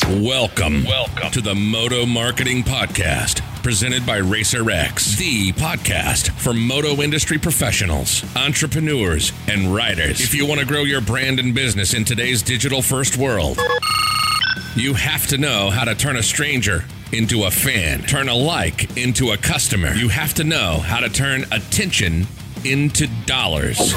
Welcome to the Moto Marketing Podcast, presented by RacerX, the podcast for moto industry professionals, entrepreneurs, and riders. If you want to grow your brand and business in today's digital-first world, you have to know how to turn a stranger into a fan, turn a like into a customer. You have to know how to turn attention into dollars.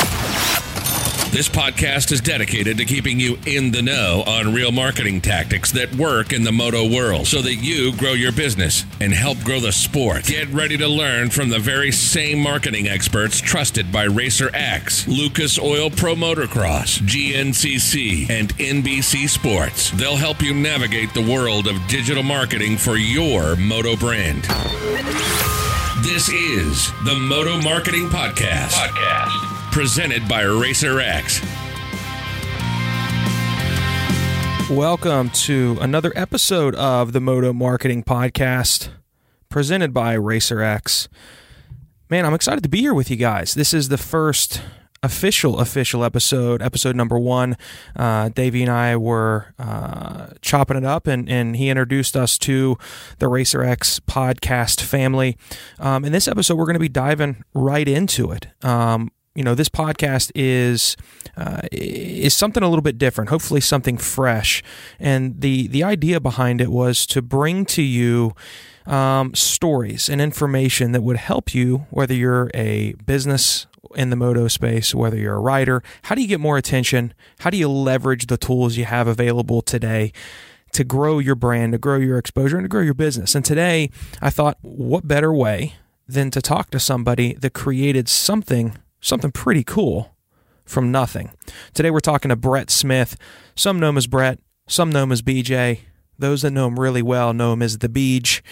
This podcast is dedicated to keeping you in the know on real marketing tactics that work in the moto world so that you grow your business and help grow the sport. Get ready to learn from the very same marketing experts trusted by RacerX, Lucas Oil Pro Motocross, GNCC, and NBC Sports. They'll help you navigate the world of digital marketing for your moto brand. This is the Moto Marketing Podcast. Presented by RacerX. Welcome to another episode of the Moto Marketing Podcast, presented by RacerX. Man, I'm excited to be here with you guys. This is the first official episode number 1. Davey and I were chopping it up, and he introduced us to the RacerX podcast family. In this episode, we're going to be diving right into it. This podcast is something a little bit different, hopefully something fresh. And the idea behind it was to bring to you stories and information that would help you, whether you're a business in the moto space, whether you're a rider. How do you get more attention? How do you leverage the tools you have available today to grow your brand, to grow your exposure, and to grow your business? And today, I thought, what better way than to talk to somebody that created something pretty cool from nothing. Today we're talking to Brett Smith. Some know him as Brett, some know him as BJ. Those that know him really well know him as the Beej.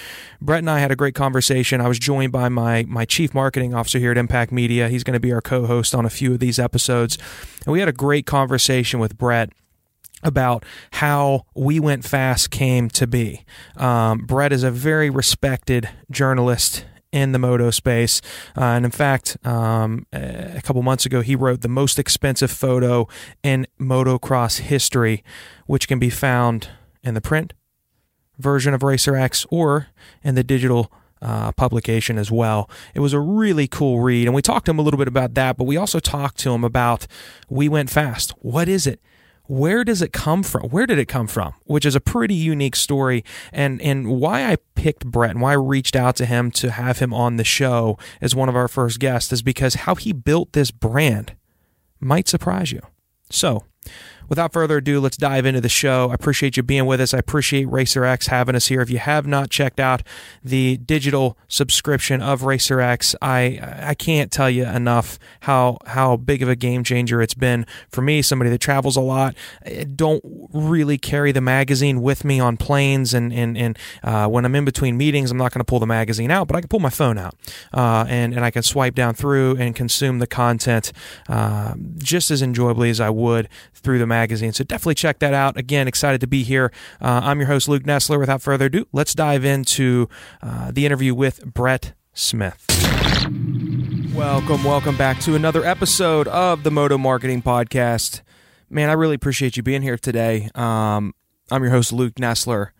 Brett and I had a great conversation. I was joined by my chief marketing officer here at Impact Media. He's going to be our co-host on a few of these episodes. And we had a great conversation with Brett about how We Went Fast came to be. Brett is a very respected journalist in the moto space. And in fact, a couple months ago, he wrote the most expensive photo in motocross history, which can be found in the print version of RacerX or in the digital publication as well. It was a really cool read. And we talked to him a little bit about that, but we also talked to him about We Went Fast. What is it? Where does it come from? Where did it come from? Which is a pretty unique story. And why I picked Brett and why I reached out to him to have him on the show as one of our first guests is because how he built this brand might surprise you. So, without further ado, let's dive into the show. I appreciate you being with us. I appreciate RacerX having us here. If you have not checked out the digital subscription of RacerX, I can't tell you enough how big of a game changer it's been for me, somebody that travels a lot. I don't really carry the magazine with me on planes, and when I'm in between meetings, I'm not going to pull the magazine out, but I can pull my phone out, and I can swipe down through and consume the content just as enjoyably as I would through the magazine. So definitely check that out. Again, excited to be here. I'm your host, Luke Nessler. Without further ado, let's dive into the interview with Brett Smith. Welcome back to another episode of the Moto Marketing Podcast. Man, I really appreciate you being here today. I'm your host, Luke Nessler,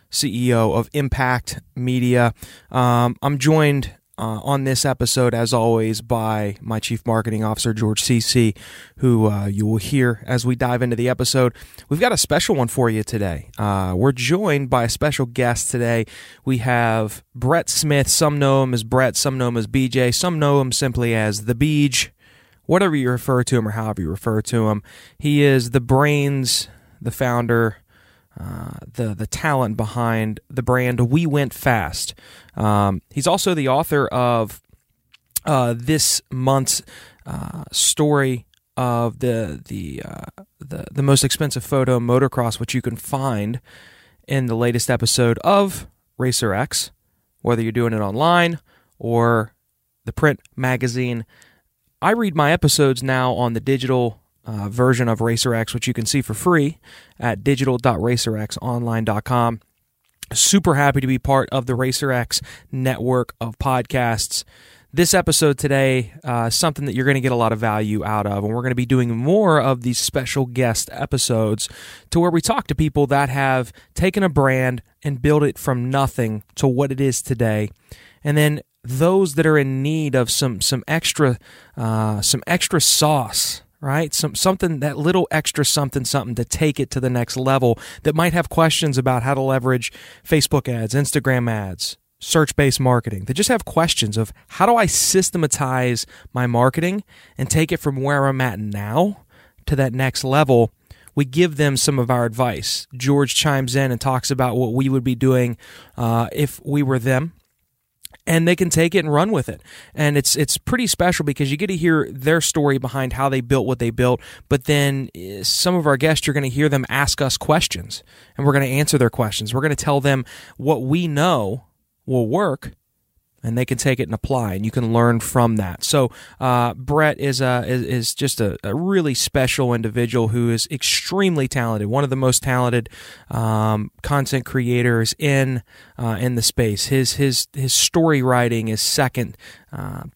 CEO of Impact Media. I'm joined on this episode, as always, by my Chief Marketing Officer, George Cece, who you will hear as we dive into the episode. We've got a special one for you today. We're joined by a special guest today. We have Brett Smith. Some know him as Brett, some know him as BJ, some know him simply as the Beej. Whatever you refer to him or however you refer to him, he is the brains, the founder, the talent behind the brand We Went Fast. He's also the author of this month's story of the most expensive photo motocross, which you can find in the latest episode of RacerX, whether you're doing it online or the print magazine. I read my episodes now on the digital version of RacerX, which you can see for free at digital.racerxonline.com. Super happy to be part of the RacerX network of podcasts This episode today, something that you're going to get a lot of value out of, and we're going to be doing more of these special guest episodes to where we talk to people that have taken a brand and built it from nothing to what it is today, and then those that are in need of some extra sauce, right? Something, that little extra something to take it to the next level, that might have questions about how to leverage Facebook ads, Instagram ads, search-based marketing. They just have questions of how do I systematize my marketing and take it from where I'm at now to that next level. We give them some of our advice. George chimes in and talks about what we would be doing if we were them, and they can take it and run with it. And it's pretty special because you get to hear their story behind how they built what they built, but then some of our guests, you're going to hear them ask us questions, and we're going to answer their questions. We're going to tell them what we know will work, and they can take it and apply, and you can learn from that. So Brett is just a really special individual who is extremely talented, one of the most talented content creators in the space. His story writing is second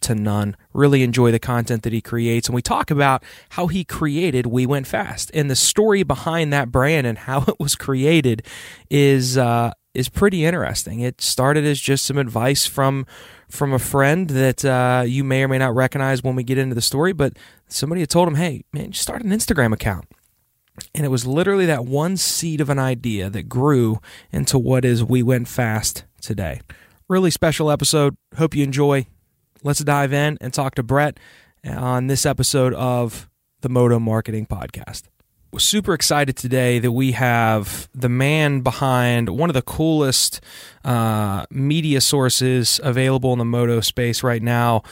to none. Really enjoy the content that he creates, and we talk about how he created We Went Fast, and the story behind that brand and how it was created is pretty interesting. It started as just some advice from a friend that you may or may not recognize when we get into the story, but somebody had told him, hey, man, just start an Instagram account. And it was literally that one seed of an idea that grew into what is We Went Fast today. Really special episode. Hope you enjoy. Let's dive in and talk to Brett on this episode of the Moto Marketing Podcast. We're super excited today that we have the man behind one of the coolest media sources available in the moto space right now.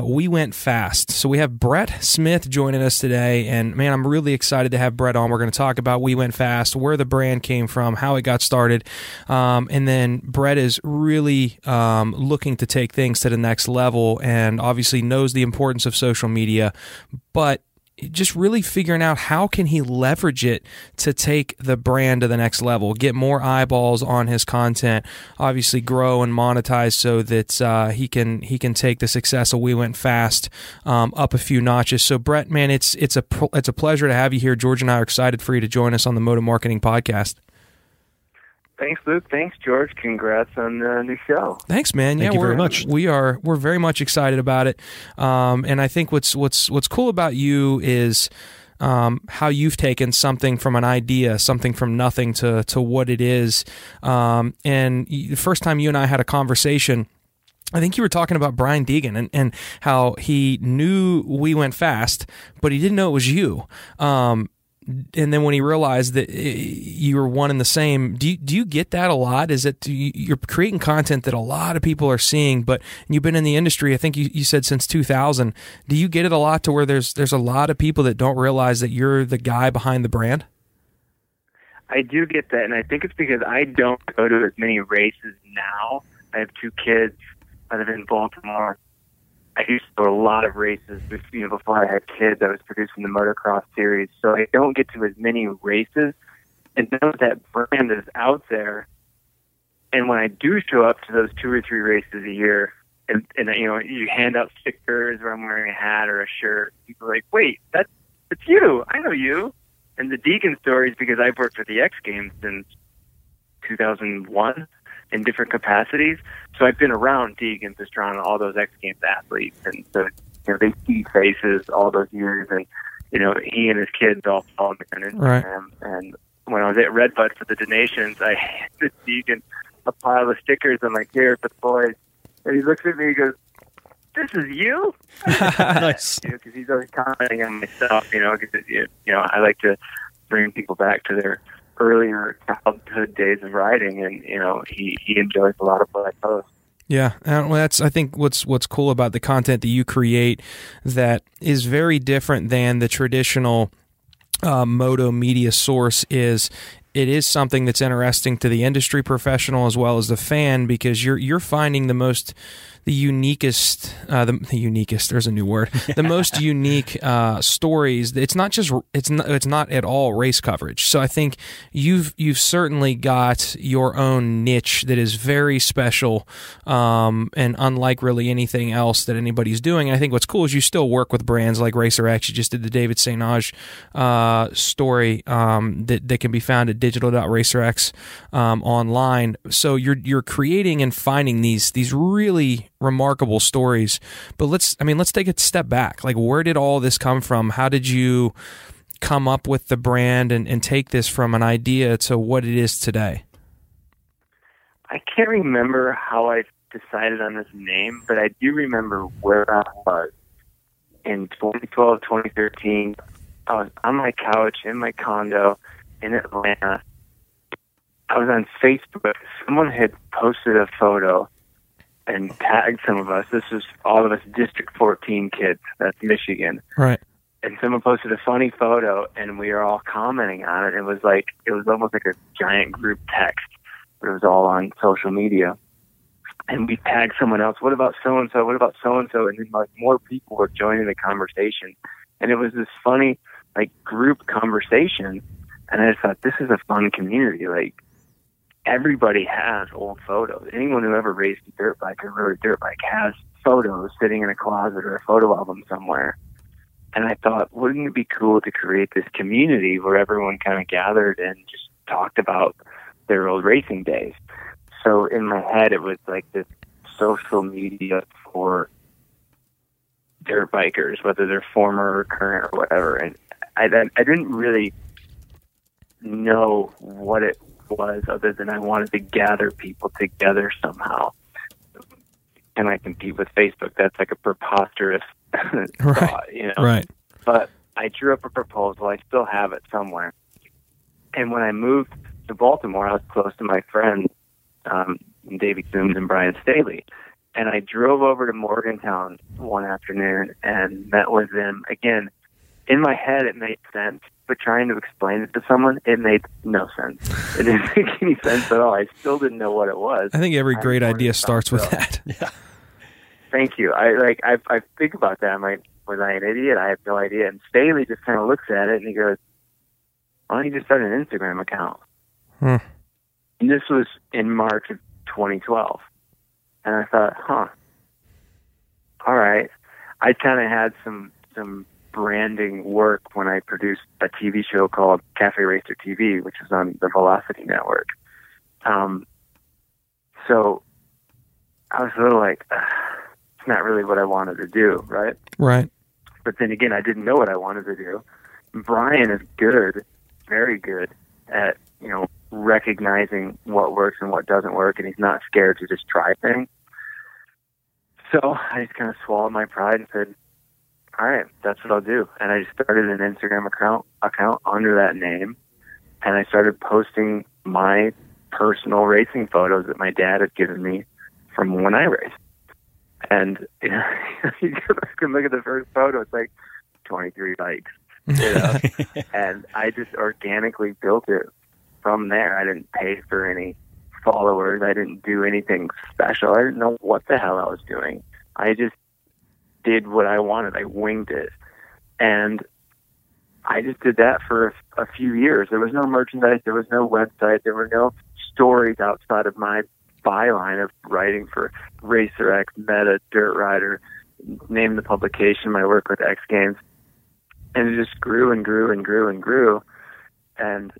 We Went Fast. So we have Brett Smith joining us today, and man, I'm really excited to have Brett on. We're going to talk about We Went Fast, where the brand came from, how it got started, and then Brett is really looking to take things to the next level, and obviously knows the importance of social media, but just really figuring out how can he leverage it to take the brand to the next level, get more eyeballs on his content, obviously grow and monetize so that he can take the success of We Went Fast up a few notches. So Brett, man, it's a pleasure to have you here. George and I are excited for you to join us on the Moto Marketing Podcast. Thanks, Luke. Thanks, George. Congrats on the new show. Thanks, man. Thank you very much. We're very much excited about it. And I think what's cool about you is how you've taken something from an idea, something from nothing to what it is. And the first time you and I had a conversation, I think you were talking about Brian Deegan and how he knew We Went Fast, but he didn't know it was you. And then when he realized that you were one and the same, do you get that a lot? Is it you're creating content that a lot of people are seeing, but you've been in the industry, I think you said since 2000. Do you get it a lot to where there's a lot of people that don't realize that you're the guy behind the brand? I do get that, and I think it's because I don't go to as many races now. I have two kids. I live in Baltimore. I used to go to a lot of races before I had kids. I was producing the motocross series, so I don't get to as many races. And know that brand is out there. And when I do show up to those 2 or 3 races a year, and you hand out stickers or I'm wearing a hat or a shirt, people are like, "Wait, it's you! I know you!" And the Deegan story is because I've worked with the X Games since 2001. In different capacities. So I've been around Deegan, Pastrana, all those X Games athletes, and so they see faces all those years, and he and his kids all follow me on Instagram. Right. And when I was at Redbud for the donations, I handed Deegan a pile of stickers. I'm like, "Here for the boys," and he looks at me and goes, "This is you?" Nice. Because he's always commenting on my stuff. Because I like to bring people back to their earlier childhood days of riding, and he enjoys a lot of what I post. Yeah, well, that's I think what's cool about the content that you create that is very different than the traditional moto media source is. It is something that's interesting to the industry professional as well as the fan, because you're finding the most uniquest, the uniquest, there's a new word, the most unique stories. It's not at all race coverage. So I think you've certainly got your own niche that is very special, and unlike really anything else that anybody's doing. And I think what's cool is you still work with brands like Racer X. You just did the David St. Onge story that can be found at digital.racerx online. So you're creating and finding these really remarkable stories. But let's take a step back. Like, where did all this come from? How did you come up with the brand and take this from an idea to what it is today? I can't remember how I decided on this name, but I do remember where I was in 2012, 2013. I was on my couch in my condo in Atlanta. I was on Facebook. Someone had posted a photo and tagged some of us. This was all of us District 14 kids. That's Michigan. Right. And someone posted a funny photo, and we were all commenting on it. It was almost like a giant group text, but it was all on social media. And we tagged someone else. What about so-and-so? What about so-and-so? And then like more people were joining the conversation. And it was this funny like group conversation. And I just thought, this is a fun community. Like, everybody has old photos. Anyone who ever raced a dirt bike or rode a dirt bike has photos sitting in a closet or a photo album somewhere. And I thought, wouldn't it be cool to create this community where everyone kind of gathered and just talked about their old racing days? So in my head, it was like this social media for dirt bikers, whether they're former or current or whatever. And I didn't really know what it was, other than I wanted to gather people together somehow. And I compete with Facebook. That's like a preposterous thought, you know? Right. But I drew up a proposal. I still have it somewhere. And when I moved to Baltimore, I was close to my friends, Davey Coombs and Brian Staley. And I drove over to Morgantown one afternoon and met with them. Again, in my head, it made sense, but trying to explain it to someone, it made no sense. It didn't make any sense at all. I still didn't know what it was. I think every great idea starts with that. Yeah. Thank you. I think about that. I'm like, was I an idiot? I have no idea. And Staley just kind of looks at it and he goes, why don't you just start an Instagram account? And this was in March of 2012. And I thought, all right. I kind of had some branding work when I produced a TV show called Cafe Racer TV, which was on the Velocity Network. So I was a little like, it's not really what I wanted to do, right? Right. But then again, I didn't know what I wanted to do. Brian is good, very good at, recognizing what works and what doesn't work, and he's not scared to just try things. So I just kind of swallowed my pride and said, all right, that's what I'll do. And I just started an Instagram account under that name, and I started posting my personal racing photos that my dad had given me from when I raced. And you can look at the first photo, it's like 23 bikes, and I just organically built it from there. I didn't pay for any followers. I didn't do anything special. I didn't know what the hell I was doing. I just did what I wanted. I winged it. And I just did that for a few years. There was no merchandise. There was no website. There were no stories outside of my byline of writing for Racer X, Meta, Dirt Rider, name the publication, my work with X Games. And it just grew and grew and grew and grew. And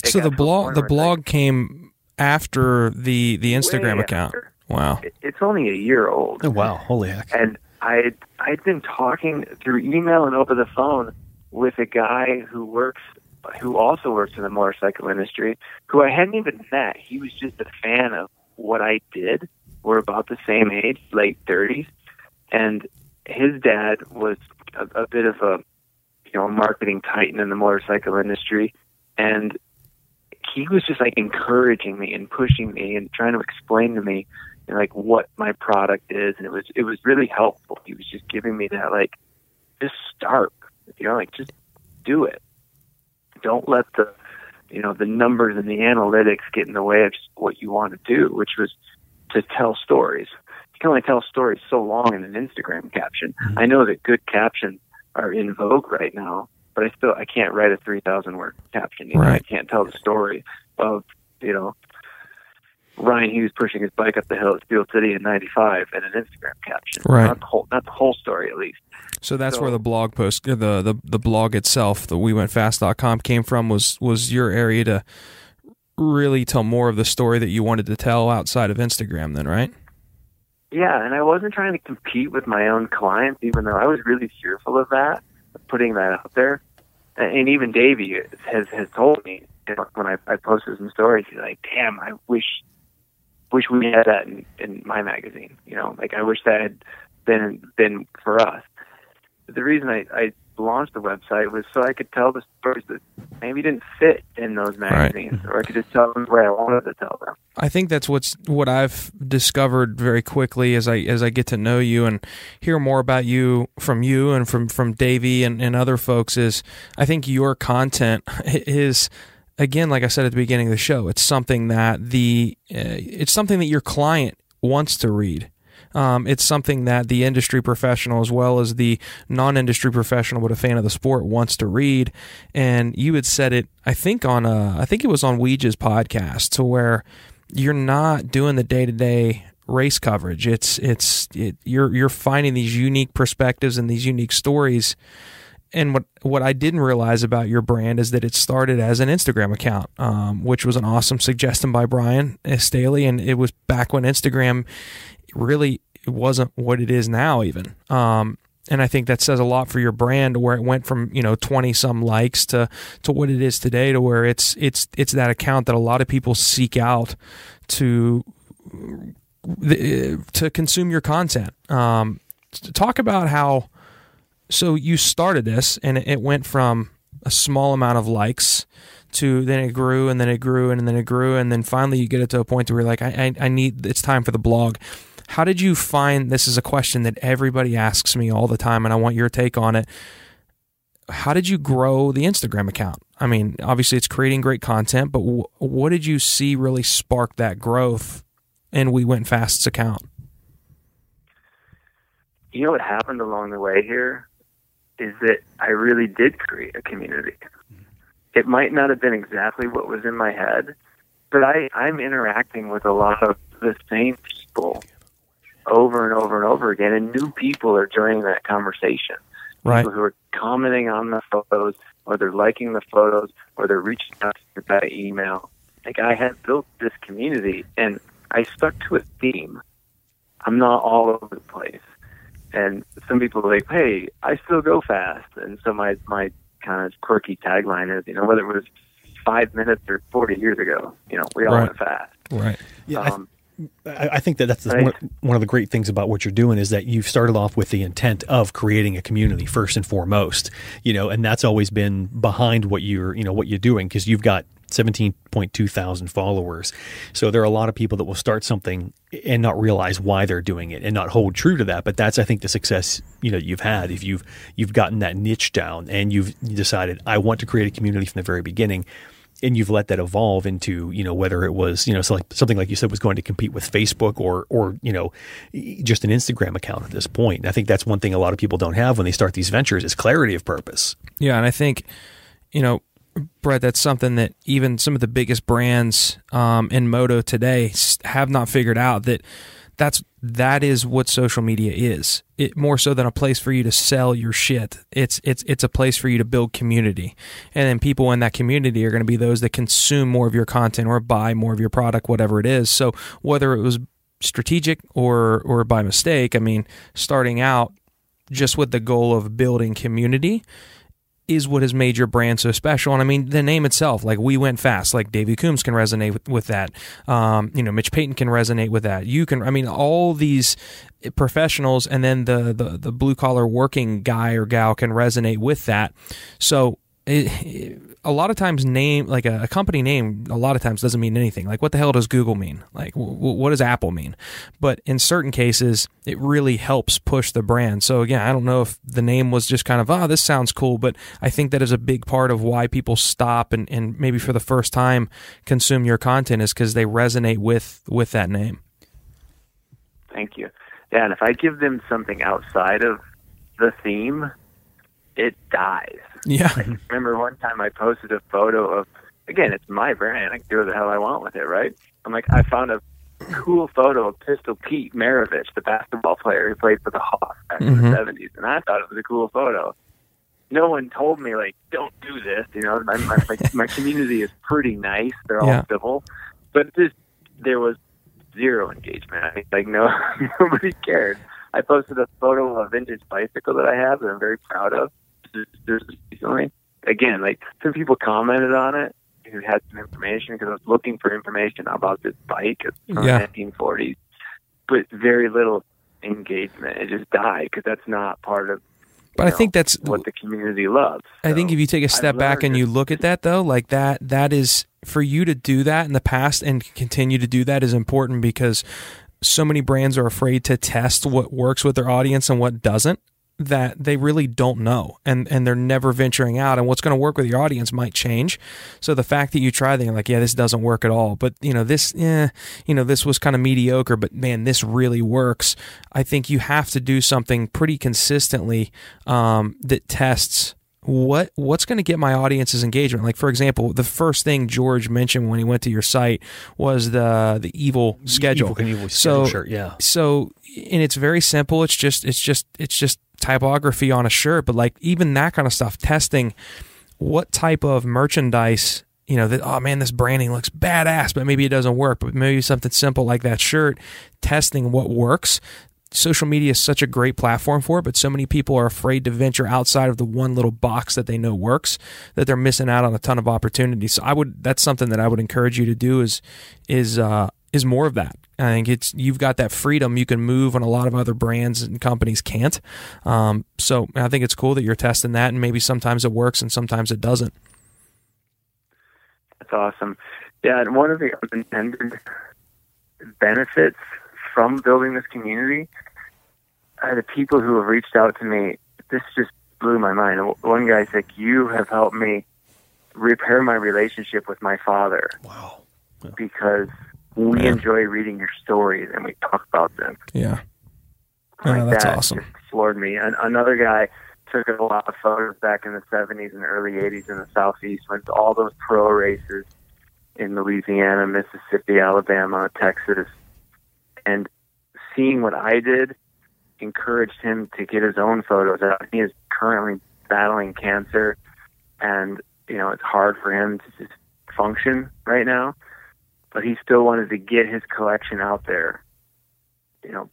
so the blog came after the Instagram account. Wow. It's only a year old. Oh, wow. Holy heck. And I'd been talking through email and over the phone with a guy who also works in the motorcycle industry, who I hadn't even met. He was just a fan of what I did. We're about the same age, late 30s. And his dad was a bit of a marketing titan in the motorcycle industry. And he was just like encouraging me and pushing me and trying to explain to me what my product is. And it was really helpful. He was just giving me that, just start, just do it. Don't let the numbers and the analytics get in the way of just what you want to do, which was to tell stories. can only tell stories so long in an Instagram caption. I know that good captions are in vogue right now, but I can't write a 3,000 word caption. You know? I can't tell the story of, Ryan Hughes pushing his bike up the hill at Steel City in '95 in an Instagram caption. Right. Not the whole story, at least. So that's where the blog post, the blog itself, the WeWentFast.com came from, was your area to really tell more of the story that you wanted to tell outside of Instagram then, right? Yeah, and I wasn't trying to compete with my own clients, even though I was really fearful of that, of putting that out there. And even Davey has told me, when I posted some stories, he's like, damn, I wish we had that in my magazine. I wish that had been for us. But the reason I launched the website was so I could tell the stories that maybe didn't fit in those magazines, or I could just tell them where I wanted to tell them. I think that's what I've discovered very quickly as I get to know you and hear more about you and from Davey and other folks is I think your content is, again, like I said at the beginning of the show, it's something that your client wants to read. It's something that the industry professional as well as the non-industry professional but a fan of the sport wants to read. And you had said it, I think it was on Ouija's podcast, to where you're not doing the day-to-day race coverage. You're finding these unique perspectives and these unique stories. And what I didn't realize about your brand is that it started as an Instagram account, which was an awesome suggestion by Brian Staley, and it was back when Instagram really wasn't what it is now even. And I think that says a lot for your brand, where it went from 20 some likes to what it is today, to where it's that account that a lot of people seek out to consume your content. Talk about how. So you started this, and it went from a small amount of likes to then it grew, and then it grew, and then it grew, and then finally you get it to a point where you're like, it's time for the blog. How did you find, this is a question that everybody asks me all the time, and I want your take on it. How did you grow the Instagram account? I mean, obviously it's creating great content, but what did you see really spark that growth in We Went Fast's account? What happened along the way here is that I really did create a community. It might not have been exactly what was in my head, but I'm interacting with a lot of the same people over and over and over again, and new people are joining that conversation. Right. People who are commenting on the photos, or they're liking the photos, or they're reaching out to me by email. I had built this community, and I stuck to a theme. I'm not all over the place. And some people are like, hey, I still go fast. And so my kind of quirky tagline is, whether it was 5 minutes or 40 years ago, we all went fast. Right. Yeah, I think that's one of the great things about what you're doing is that you've started off with the intent of creating a community first and foremost, and that's always been behind what you're doing, because you've got 17.2 thousand followers. So there are a lot of people that will start something and not realize why they're doing it and not hold true to that. But that's, I think, the success you've had. If you've gotten that niche down and you decided, I want to create a community from the very beginning, and you've let that evolve into, whether it was, so like something like you said was going to compete with Facebook or just an Instagram account at this point. And I think that's one thing a lot of people don't have when they start these ventures is clarity of purpose. Yeah. And I think, Brett, that's something that even some of the biggest brands in Moto today have not figured out, that is what social media is. It more so than a place for you to sell your shit. It's a place for you to build community. And then people in that community are going to be those that consume more of your content or buy more of your product, whatever it is. So whether it was strategic or by mistake, I mean, starting out just with the goal of building community is what has made your brand so special. And I mean, the name itself, like We Went Fast, like Davey Coombs can resonate with that. Mitch Payton can resonate with that. You can, I mean, all these professionals and then the blue collar working guy or gal can resonate with that. So a lot of times like a company name, a lot of times doesn't mean anything. Like, what the hell does Google mean? Like, what does Apple mean? But in certain cases, it really helps push the brand. So again, I don't know if the name was just kind of, this sounds cool, but I think that is a big part of why people stop and maybe for the first time consume your content is because they resonate with that name. Thank you. Yeah, and if I give them something outside of the theme, it dies. Yeah. I remember one time I posted a photo of, again, it's my brand. I can do what the hell I want with it, right? I'm like, I found a cool photo of Pistol Pete Maravich, the basketball player who played for the Hawks back in the 70s, and I thought it was a cool photo. No one told me, like, don't do this. You know, my community is pretty nice. They're all civil. But there was zero engagement. I mean, like, nobody cared. I posted a photo of a vintage bicycle that I have that I'm very proud of just recently. Again, like, some people commented on it who had some information because I was looking for information about this bike. It's from the 1940s. But very little engagement. It just died because that's not part of But I think that's what the community loves. I think if you take a step back and you look at that, though, like that is, for you to do that in the past and continue to do that is important, because so many brands are afraid to test what works with their audience and what doesn't, that they really don't know, and they're never venturing out, and what's going to work with your audience might change. So the fact that you try, they're like, yeah, this doesn't work at all, but this was kind of mediocre, but man, this really works. I think you have to do something pretty consistently that tests what's going to get my audience's engagement. Like, for example, the first thing George mentioned when he went to your site was the evil schedule. Evil schedule shirt, yeah. So, and it's very simple. It's just typography on a shirt, but like even that kind of stuff, testing what type of merchandise, that, oh man, this branding looks badass, but maybe it doesn't work, but maybe something simple like that shirt, testing what works. Social media is such a great platform for it, but so many people are afraid to venture outside of the one little box that they know works, that they're missing out on a ton of opportunities. So that's something that I would encourage you to do is more of that. I think you've got that freedom. You can move when a lot of other brands and companies can't. So I think it's cool that you're testing that, and maybe sometimes it works and sometimes it doesn't. That's awesome. Yeah, and one of the unintended benefits from building this community are the people who have reached out to me. This just blew my mind. One guy's like, you have helped me repair my relationship with my father. Wow. Yeah. Because we enjoy reading your stories and we talk about them. Yeah. That's awesome. Just floored me. And another guy took a lot of photos back in the 70s and early 80s in the Southeast, went to all those pro races in Louisiana, Mississippi, Alabama, Texas, and seeing what I did encouraged him to get his own photos out. He is currently battling cancer, and it's hard for him to just function right now, but he still wanted to get his collection out there,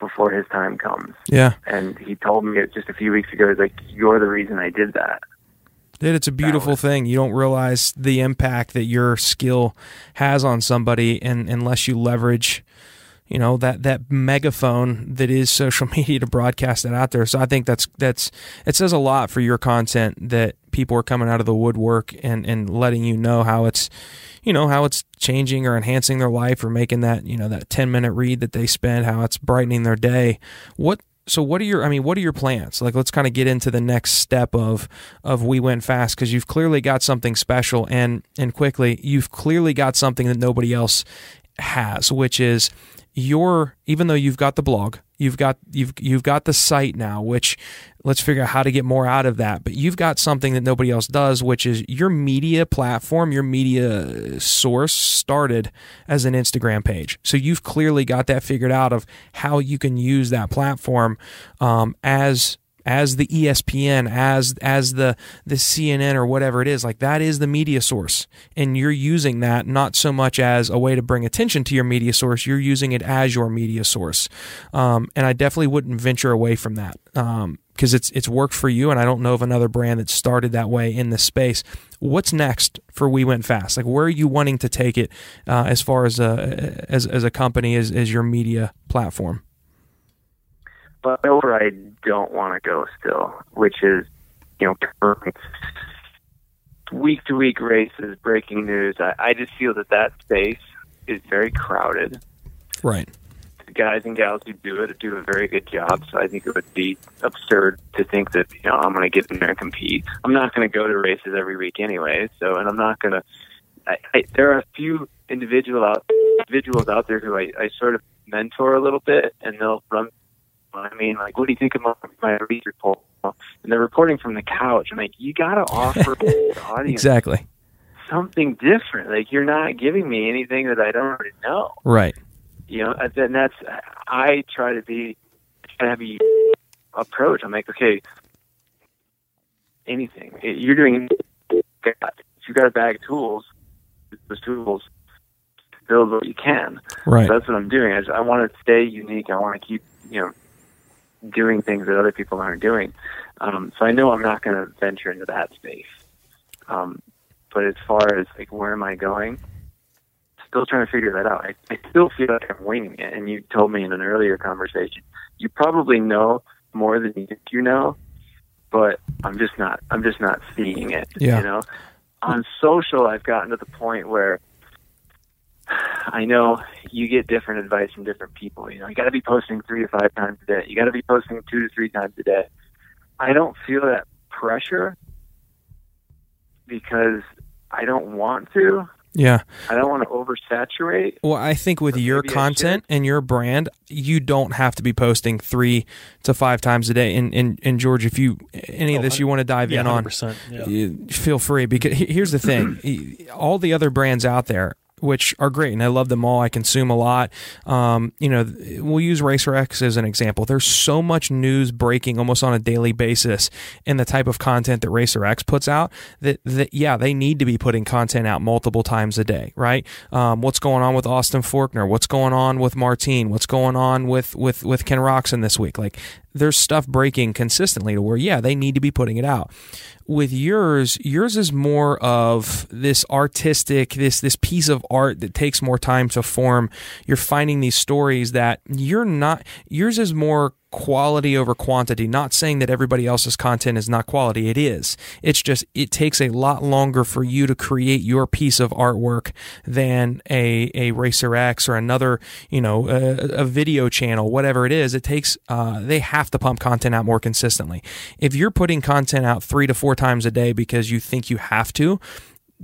before his time comes. Yeah. And he told me it just a few weeks ago. He's like, you're the reason I did that. Dude, it's a beautiful thing. You don't realize the impact that your skill has on somebody, and unless you leverage that megaphone that is social media to broadcast that out there. So I think it says a lot for your content that people are coming out of the woodwork and letting how it's how it's changing or enhancing their life, or making that that 10-minute read that they spend, how it's brightening their day. What are your plans? Like, let's kind of get into the next step of We Went Fast, because you've clearly got something special, and quickly, you've clearly got something that nobody else has, which is even though you've got the blog, you've got the site now, which let's figure out how to get more out of that. But you've got something that nobody else does, which is your media platform, your media source started as an Instagram page. So you've clearly got that figured out of how you can use that platform as the ESPN, as the CNN or whatever it is. Like, that is the media source, and you're using that not so much as a way to bring attention to your media source, you're using it as your media source. And I definitely wouldn't venture away from that, because it's worked for you, and I don't know of another brand that started that way in this space. What's next for We Went Fast? Like, where are you wanting to take it as far as a company, as your media platform? But where I don't want to go still, which is, week-to-week races, breaking news. I just feel that space is very crowded. Right. The guys and gals who do a very good job, so I think it would be absurd to think that, I'm going to get in there and compete. I'm not going to go to races every week anyway, and I'm not going to... there are a few individuals out there who I sort of mentor a little bit, and they'll run I mean, like, what do you think of my race report? And they're reporting from the couch. I'm like, you got to offer the audience exactly something different. Like, you're not giving me anything that I don't already know. right. You know, and that's, I try to have a approach. I'm like, okay, anything. You're doing, if you got a bag of tools, those tools, build what you can. Right. So that's what I'm doing. I want to stay unique. I want to keep, doing things that other people aren't doing. So I know I'm not going to venture into that space. But as far as like, where am I going? Still trying to figure that out. I still feel like I'm winging it. And you told me in an earlier conversation, you probably know more than you think you know, but I'm just not seeing it. Yeah. On social, I've gotten to the point where I know you get different advice from different people. You got to be posting 3 to 5 times a day. You got to be posting 2 to 3 times a day. I don't feel that pressure because I don't want to. Yeah. I don't want to oversaturate. Well, I think with your content and your brand, you don't have to be posting 3 to 5 times a day. And George, if you any of this you want to dive in on, feel free. Because here's the thing: all the other brands out there, which are great, and I love them all. I consume a lot. We'll use Racer X as an example. There's so much news breaking almost on a daily basis in the type of content that Racer X puts out that they need to be putting content out multiple times a day, right? What's going on with Austin Faulkner? What's going on with Martine? What's going on with Ken Roxon this week? Like, there's stuff breaking consistently to where, they need to be putting it out. With yours is more of this artistic, this piece of art that takes more time to form. You're finding these stories that yours is more quality over quantity. Not saying that everybody else's content is not quality. It is. It's just, it takes a lot longer for you to create your piece of artwork than a Racer X or another, a video channel, whatever it is. It takes, they have to pump content out more consistently. If you're putting content out 3 to 4 times a day because you think you have to,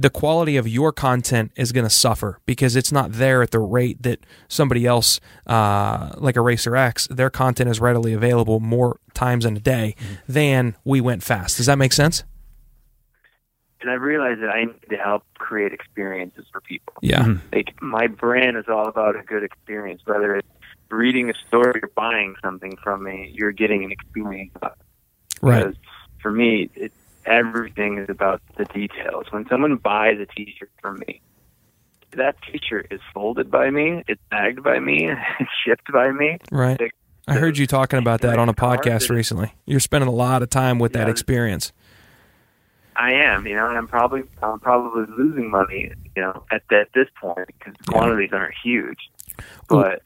the quality of your content is going to suffer because it's not there at the rate that somebody else, like a Racer X, their content is readily available more times in a day than We Went Fast. Does that make sense? And I realized that I need to help create experiences for people. Yeah. Like, my brand is all about a good experience. Whether it's reading a story or buying something from me, you're getting an experience. Right. Because for me, everything is about the details. When someone buys a t-shirt from me, that t-shirt is folded by me, it's bagged by me, it's shipped by me. Right. I heard you talking about that on a podcast recently. You're spending a lot of time with that experience. I am, and I'm probably losing money, at this point because the quantities aren't huge. But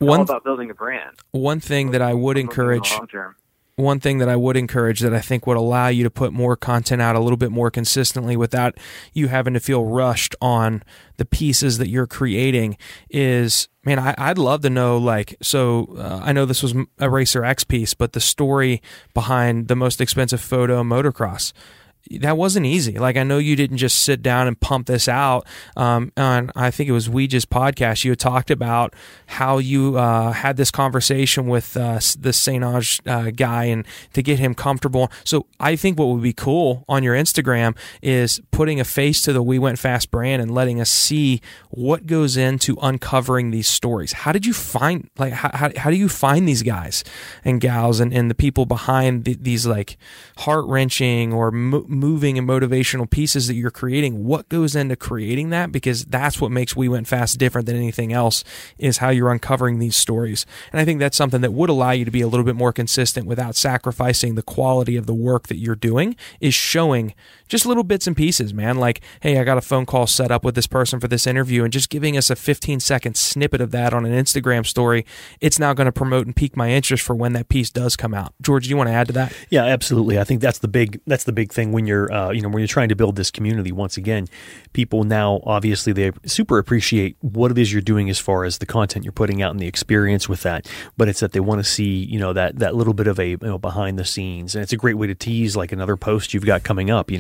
it's all about building a brand. One thing that I would encourage that I think would allow you to put more content out a little bit more consistently without you having to feel rushed on the pieces that you're creating is, man, I'd love to know, I know this was a Racer X piece, but the story behind the most expensive photo motocross. That wasn't easy. Like, I know you didn't just sit down and pump this out. On, I think it was Ouija's podcast, you had talked about how you had this conversation with the Sainage guy and to get him comfortable. So I think what would be cool on your Instagram is putting a face to the We Went Fast brand and letting us see what goes into uncovering these stories. How did you find, how do you find these guys and gals and the people behind these heart-wrenching or moving and motivational pieces that you're creating? What goes into creating that? Because that's what makes We Went Fast different than anything else, is how you're uncovering these stories. And I think that's something that would allow you to be a little bit more consistent without sacrificing the quality of the work that you're doing, is showing just little bits and pieces, man. Like, hey, I got a phone call set up with this person for this interview, and just giving us a 15-second snippet of that on an Instagram story, it's now going to promote and pique my interest for when that piece does come out. George, do you want to add to that? Yeah, absolutely. I think that's the big thing when you're when you're trying to build this community. Once again, people now obviously they super appreciate what it is you're doing as far as the content you're putting out and the experience with that. But it's that they want to see that little bit of a behind the scenes, and it's a great way to tease like another post you've got coming up.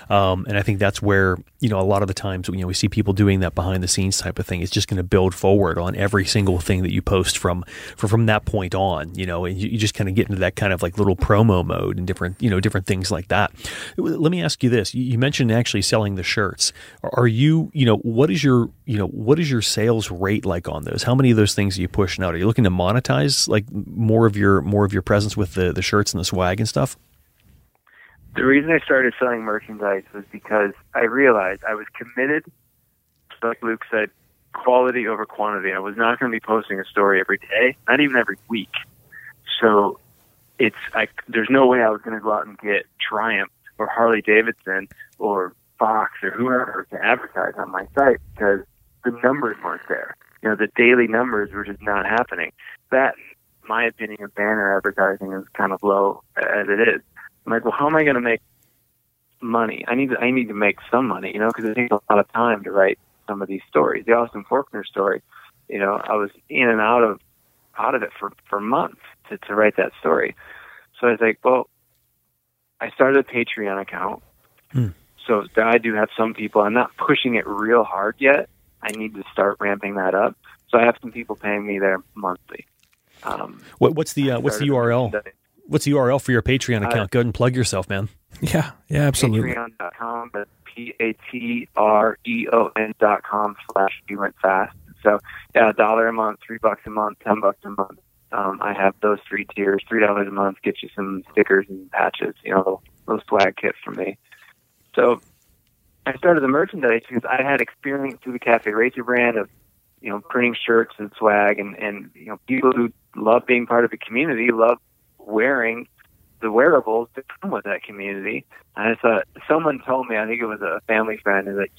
And I think that's where, a lot of the times, we see people doing that behind the scenes type of thing. It's just going to build forward on every single thing that you post from that point on, and you just kind of get into that kind of like little promo mode and different things like that. Let me ask you this. You mentioned actually selling the shirts. Are you, what is your sales rate like on those? How many of those things are you pushing out? Are you looking to monetize like more of your presence with the shirts and the swag and stuff? The reason I started selling merchandise was because I realized I was committed, like Luke said, quality over quantity. I was not going to be posting a story every day, not even every week. So there's no way I was going to go out and get Triumph or Harley Davidson or Fox or whoever to advertise on my site because the numbers weren't there. The daily numbers were just not happening. That, in my opinion, of banner advertising is kind of low as it is. I'm like, well, how am I going to make money? I need to make some money, because it takes a lot of time to write some of these stories. The Austin Faulkner story, I was in and out of it for months to write that story. So I was like, well, I started a Patreon account. So I do have some people. I'm not pushing it real hard yet. I need to start ramping that up. So I have some people paying me there monthly. What's the URL? What's the URL for your Patreon account? Go ahead and plug yourself, man. Yeah, absolutely. Patreon.com, that's patreon.com/WeWentFast. So, $1 a month, $3 a month, $10 a month. I have those 3 tiers. $3 a month gets you some stickers and patches, little swag kits from me. So I started the merchandise because I had experience through the Cafe Racer brand of, printing shirts and swag and people who love being part of a community love wearing the wearables that come with that community. And I thought, someone told me, I think it was a family friend, is that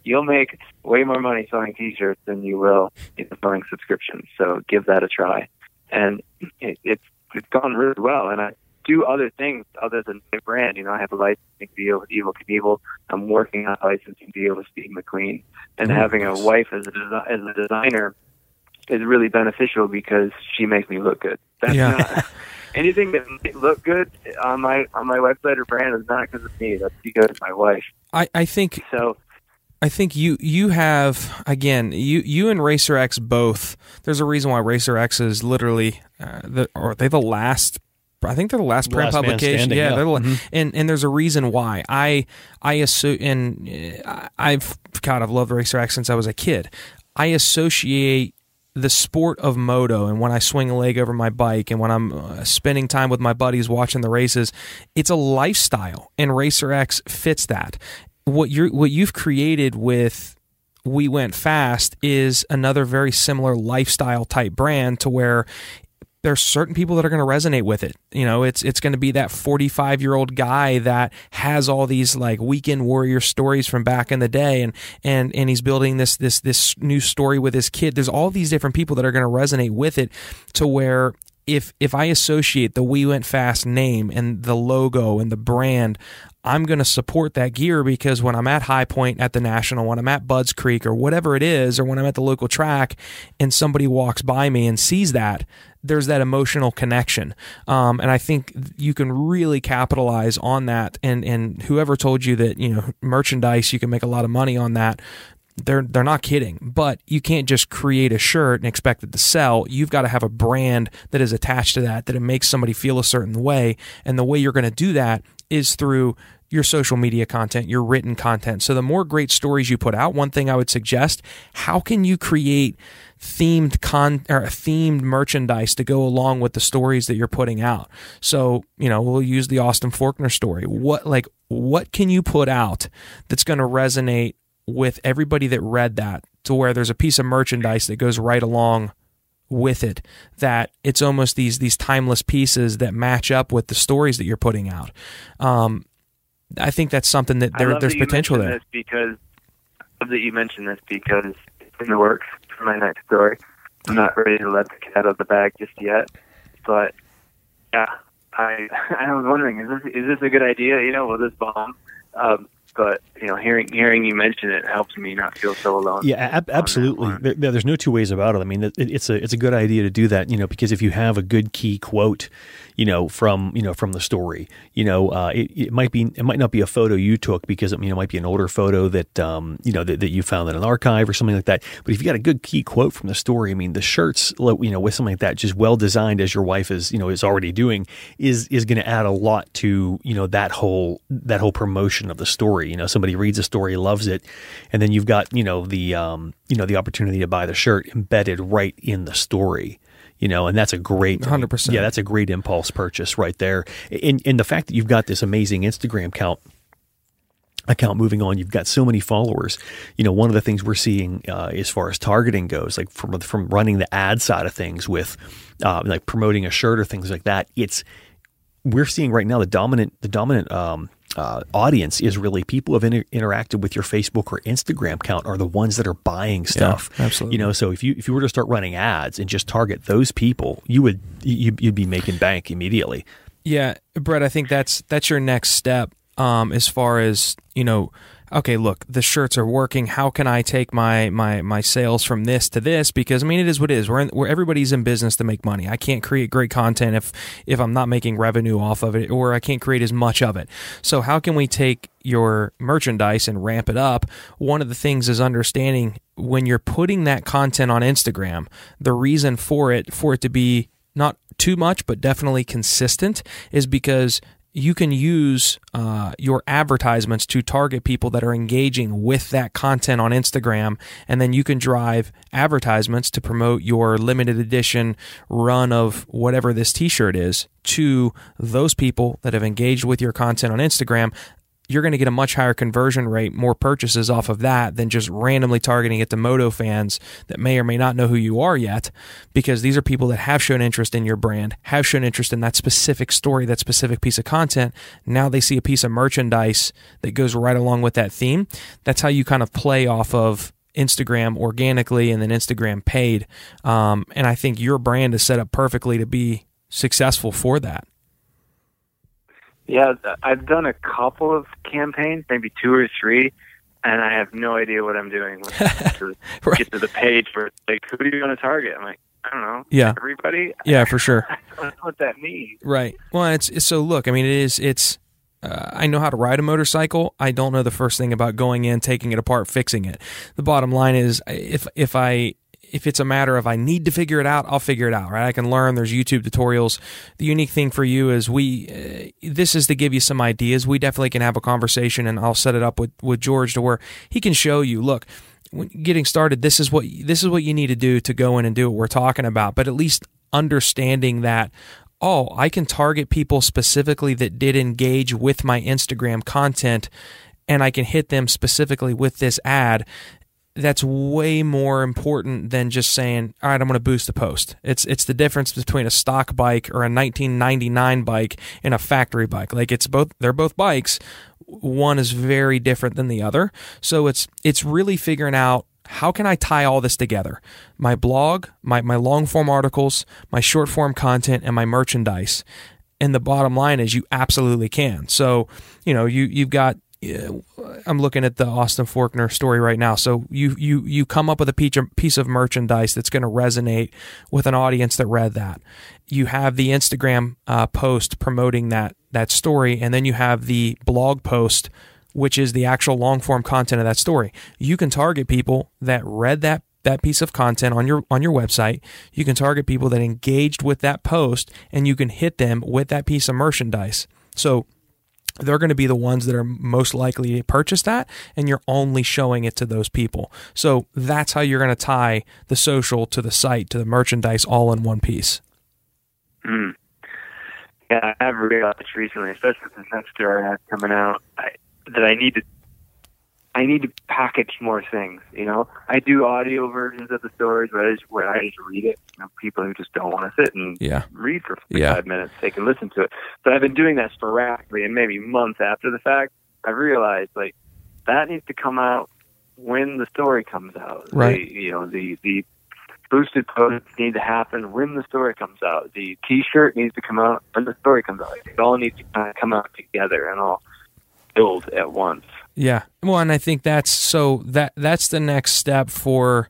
you'll make way more money selling T-shirts than you will selling subscriptions. So give that a try. And it's gone really well. And I do other things other than the brand. I have a licensing deal with Evel Knievel. I'm working on a licensing deal with Steve McQueen. And having a wife as a designer is really beneficial because she makes me look good. That's not anything that might look good on my website or brand is not because of me. That's because of my wife. I think so. I think you have, again, you and Racer X both. There's a reason why Racer X is literally they're the last. I think they're the last print publication. Standing, yeah. And there's a reason why. I've loved Racer X since I was a kid. I associate the sport of moto, and when I swing a leg over my bike and when I'm spending time with my buddies watching the races, it's a lifestyle, and Racer X fits that. What you've created with We Went Fast is another very similar lifestyle type brand to where there's certain people that are going to resonate with it. It's going to be that 45-year-old guy that has all these like weekend warrior stories from back in the day, and he's building this new story with his kid. There's all these different people that are going to resonate with it to where if I associate the We Went Fast name and the logo and the brand, I'm going to support that gear because when I'm at High Point at the National, when I'm at Budds Creek or whatever it is, or when I'm at the local track and somebody walks by me and sees that, there's that emotional connection. And I think you can really capitalize on that. And whoever told you that, merchandise, you can make a lot of money on that, they're not kidding. But you can't just create a shirt and expect it to sell. You've got to have a brand that is attached to that it makes somebody feel a certain way. And the way you're going to do that is through your social media content, your written content. So the more great stories you put out, one thing I would suggest, how can you create themed merchandise to go along with the stories that you're putting out? So, we'll use the Austin Faulkner story. What can you put out that's going to resonate with everybody that read that, to where there's a piece of merchandise that goes right along with it, that it's almost these timeless pieces that match up with the stories that you're putting out. I think that's something that there's potential there. I love that you mentioned this because it's in the works for my next story. I'm not ready to let the cat out of the bag just yet, but yeah, I was wondering, is this a good idea? Will this bomb? but hearing you mention it helps me not feel so alone. Yeah, absolutely. There's no two ways about it. I mean, it's a good idea to do that, because if you have a good key quote, from the story, it might not be a photo you took because it might be an older photo that that you found in an archive or something like that. But if you got a good key quote from the story, I mean, the shirts, with something like that, just well designed as your wife is already doing, is going to add a lot to that whole promotion of the story. Somebody reads a story, loves it, and then you've got the opportunity to buy the shirt embedded right in the story. And that's a great 100%. Yeah, that's a great impulse purchase right there. And the fact that you've got this amazing Instagram account moving on, you've got so many followers. One of the things we're seeing as far as targeting goes, like from running the ad side of things with like promoting a shirt or things like that, we're seeing right now the dominant audience is really people who have interacted with your Facebook or Instagram account are the ones that are buying stuff. Yeah, absolutely. So if you were to start running ads and just target those people, you'd be making bank immediately. Yeah, Brett, I think that's your next step. As far as, okay, look, the shirts are working. How can I take my sales from this to this? Because I mean, it is what it is. We're everybody's in business to make money. I can't create great content if I'm not making revenue off of it, or I can't create as much of it. So how can we take your merchandise and ramp it up? One of the things is understanding when you're putting that content on Instagram, the reason for it to be not too much, but definitely consistent, is because you can use your advertisements to target people that are engaging with that content on Instagram, and then you can drive advertisements to promote your limited edition run of whatever this t-shirt is to those people that have engaged with your content on Instagram. You're going to get a much higher conversion rate, more purchases off of that than just randomly targeting it to Moto fans that may or may not know who you are yet, because these are people that have shown interest in your brand, have shown interest in that specific story, that specific piece of content. Now they see a piece of merchandise that goes right along with that theme. That's how you kind of play off of Instagram organically and then Instagram paid. And I think your brand is set up perfectly to be successful for that. Yeah, I've done a couple of campaigns, maybe 2 or 3, and I have no idea what I'm doing when I get to the page where it's like, who are you going to target? I'm like, I don't know. Yeah. Everybody? Yeah, for sure. I don't know what that means. Right. Well, it's so look, I mean, I know how to ride a motorcycle. I don't know the first thing about going in, taking it apart, fixing it. The bottom line is if it's a matter of I need to figure it out, I'll figure it out, right? I can learn. There's YouTube tutorials. The unique thing for you is this is to give you some ideas. We definitely can have a conversation, and I'll set it up with George to where he can show you, look, when getting started, this is what you need to do to go in and do what we're talking about. But at least understanding that, I can target people specifically that did engage with my Instagram content, and I can hit them specifically with this ad. That's way more important than just saying, all right, I'm going to boost a post. It's the difference between a stock bike or a 1999 bike and a factory bike. Like they're both bikes. One is very different than the other. So it's really figuring out, how can I tie all this together? My blog, my long form articles, my short form content, and my merchandise. And the bottom line is you absolutely can. So, you've got, I'm looking at the Austin Faulkner story right now. So you come up with a piece of merchandise that's going to resonate with an audience that read that. You have the Instagram post promoting that story, and then you have the blog post, which is the actual long form content of that story. You can target people that read that piece of content on your website. You can target people that engaged with that post, and you can hit them with that piece of merchandise. So they're going to be the ones that are most likely to purchase that, and you're only showing it to those people. So that's how you're going to tie the social to the site to the merchandise all in one piece. Yeah, I have realized recently, especially with this next story I have coming out, that I need to package more things. I do audio versions of the stories where I just read it. People who just don't want to sit and read for 5 minutes, they can listen to it. But I've been doing that sporadically, and maybe months after the fact, I realized that needs to come out when the story comes out. Right. The boosted posts need to happen when the story comes out. The T-shirt needs to come out when the story comes out. It all needs to kind of come out together and all build at once. Yeah. Well, and I think that's the next step for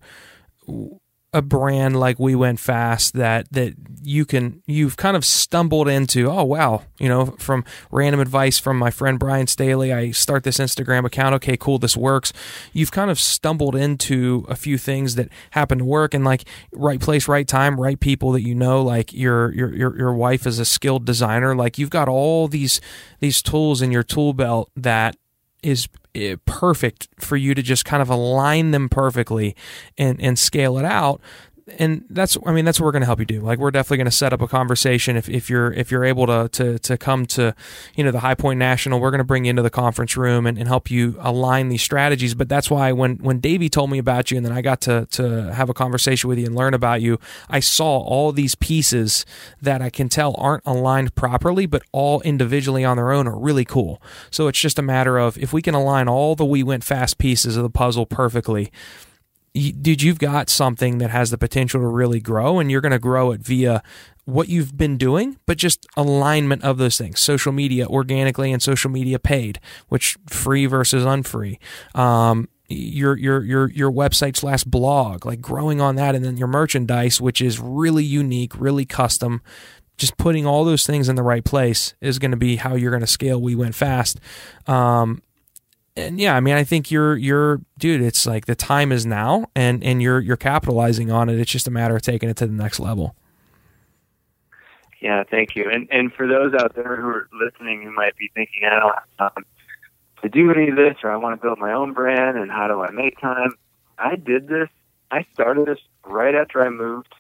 a brand like We Went Fast, that you've kind of stumbled into. Oh, wow. From random advice from my friend Brian Staley, I start this Instagram account. Okay, cool. This works. You've kind of stumbled into a few things that happen to work, and like right place, right time, right people that like your wife is a skilled designer. Like you've got all these tools in your tool belt that is perfect for you to just kind of align them perfectly and scale it out. And that's what we're going to help you do. Like, we're definitely going to set up a conversation if you're able to come to, the High Point National. We're going to bring you into the conference room and help you align these strategies. But that's why when Davey told me about you, and then I got to have a conversation with you and learn about you, I saw all these pieces that I can tell aren't aligned properly, but all individually on their own are really cool. So it's just a matter of, if we can align all the We Went Fast pieces of the puzzle perfectly, dude, you've got something that has the potential to really grow, and you're going to grow it via what you've been doing, but just alignment of those things. Social media organically and social media paid, which free versus unfree. Your website / blog, like growing on that, and then your merchandise, which is really unique, really custom. Just putting all those things in the right place is going to be how you're going to scale We Went Fast. And yeah, I think you're dude, it's like the time is now, and you're capitalizing on it. It's just a matter of taking it to the next level. Yeah, thank you. And for those out there who are listening who might be thinking, I don't have time to do any of this, or I want to build my own brand, and how do I make time? I started this right after I moved,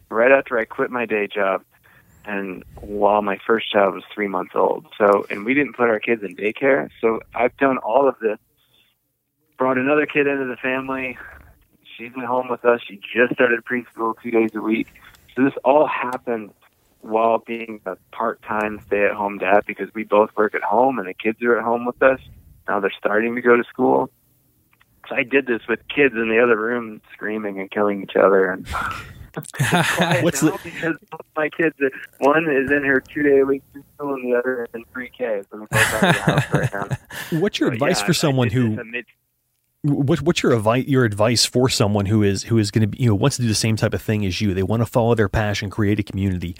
right after I quit my day job, and while my first child was 3 months old. So, and we didn't put our kids in daycare. So I've done all of this, brought another kid into the family. She's at home with us. She just started preschool 2 days a week. So this all happened while being a part-time stay-at-home dad, because we both work at home and the kids are at home with us. Now they're starting to go to school. So I did this with kids in the other room screaming and killing each other. And because my kids, one is in her 2 day a week preschool and the other is in pre-K. So we're both out of the house right now. What's your advice for someone who? What's your advice for someone who is going to be, wants to do the same type of thing as you? They want to follow their passion, create a community,